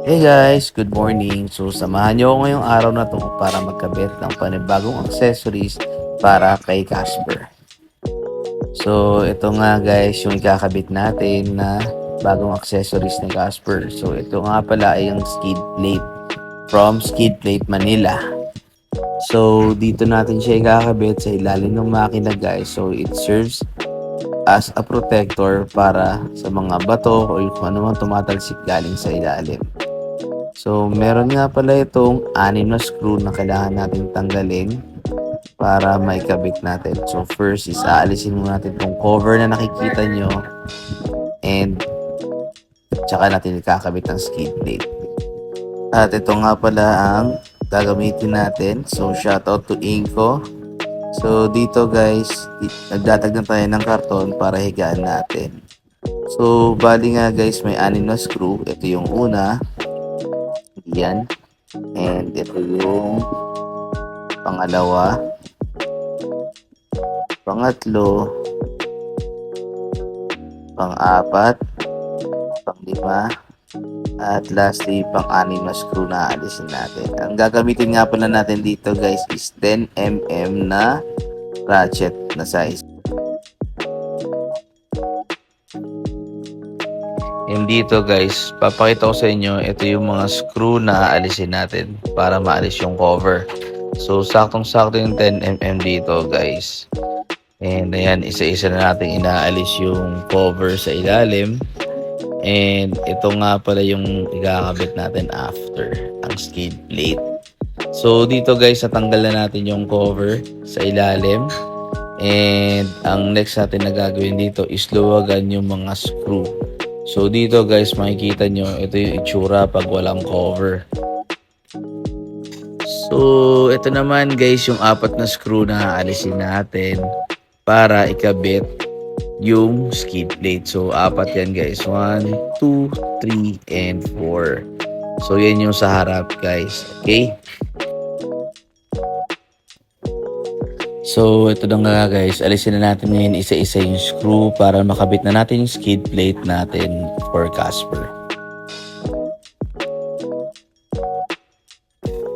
Hey guys, good morning. So samahan niyo ako ngayong araw na to para magkabit ng panibagong accessories para kay Casper. So ito nga guys yung ikakabit natin na bagong accessories ni Casper. So ito nga pala ay yung skid plate from Skid Plate Manila. So dito natin siya ikakabit sa ilalim ng makina guys. So it serves as a protector para sa mga bato o kung ano man tumatalsik galing sa ilalim. So, meron nga pala itong 6 na screw na kailangan natin tanggalin para maikabit natin. So, first is aalisin muna natin itong cover na nakikita nyo and tsaka natin ikakabit ang skid plate. At ito nga pala ang gagamitin natin. So, shoutout to Inco. So, dito guys, nagdatag na tayo ng karton para higaan natin. So, bali nga guys, may 6 na screw. Ito yung una. Yan. And ito yung pangalawa, pangatlo, pang-apat, pang-lima, at lastly, pang-anim na screw na alisin natin. Ang gagamitin nga pala natin dito guys is 10mm na ratchet na size. And dito guys, papakita ko sa inyo, ito yung mga screw na aalisin natin para maalis yung cover. So, saktong-sakto yung 10mm dito guys. And ayan, isa-isa na natin inaalis yung cover sa ilalim. And ito nga pala yung ikakabit natin after, ang skid plate. So, dito guys, natanggal na natin yung cover sa ilalim. And ang next natin na gagawin dito is luwagan yung mga screw. So dito guys, makikita nyo, ito yung itsura pag walang cover. So ito naman guys, yung 4 na screw na aalisin natin para ikabit yung skid plate. So 4 yan guys, 1, 2, 3, and 4. So yan yung sa harap guys, okay? So, ito na nga guys, alisin na natin ngayon isa-isa yung screw para makabit na natin yung skid plate natin for Casper.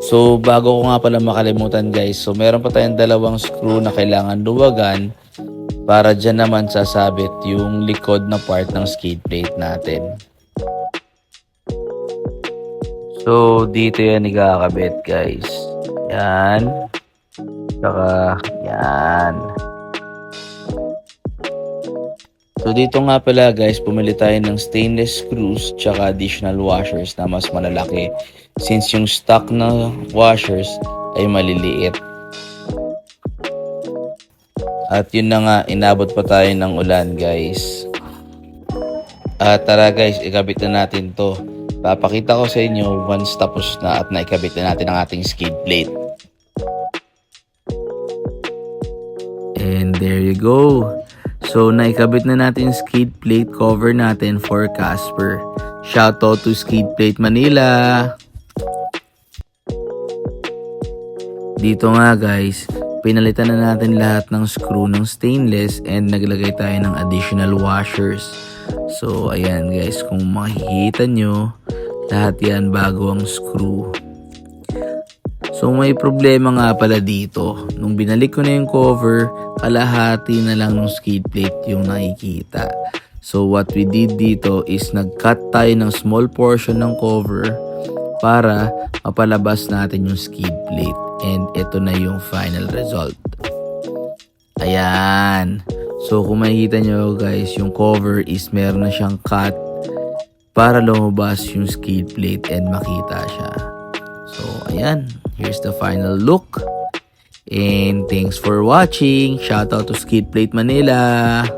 So, bago ko nga pala makalimutan guys, so meron pa tayong 2 screw na kailangan luwagan para dyan naman sasabit yung likod na part ng skid plate natin. So, dito yan ikakabit guys. Yan. Saka, yan. So, dito nga pala guys, pumili tayo ng stainless screws tsaka additional washers na mas malalaki since yung stock na washers ay maliliit. At yun na nga, inabot pa tayo ng ulan guys. At tara guys, ikabit na natin to. Papakita ko sa inyo once tapos na at naikabit na natin ang ating skid plate. And there you go. So, naikabit na natin yung skid plate cover natin for Casper. Shoutout to Skid Plate Manila. Dito nga guys, pinalitan na natin lahat ng screw ng stainless and naglagay tayo ng additional washers. So, ayan guys, kung makikita nyo, lahat yan bago ang screw. So, may problema nga pala dito. Nung binalik ko na yung cover, kalahati na lang ng skid plate yung nakikita. So, what we did dito is nag-cut tayo ng small portion ng cover para mapalabas natin yung skid plate. And ito na yung final result. Ayan. So, kung makikita nyo guys, yung cover is meron na siyang cut para lumabas yung skid plate and makita siya. So, ayan. Here's the final look. And thanks for watching. Shoutout to Skid Plate Manila.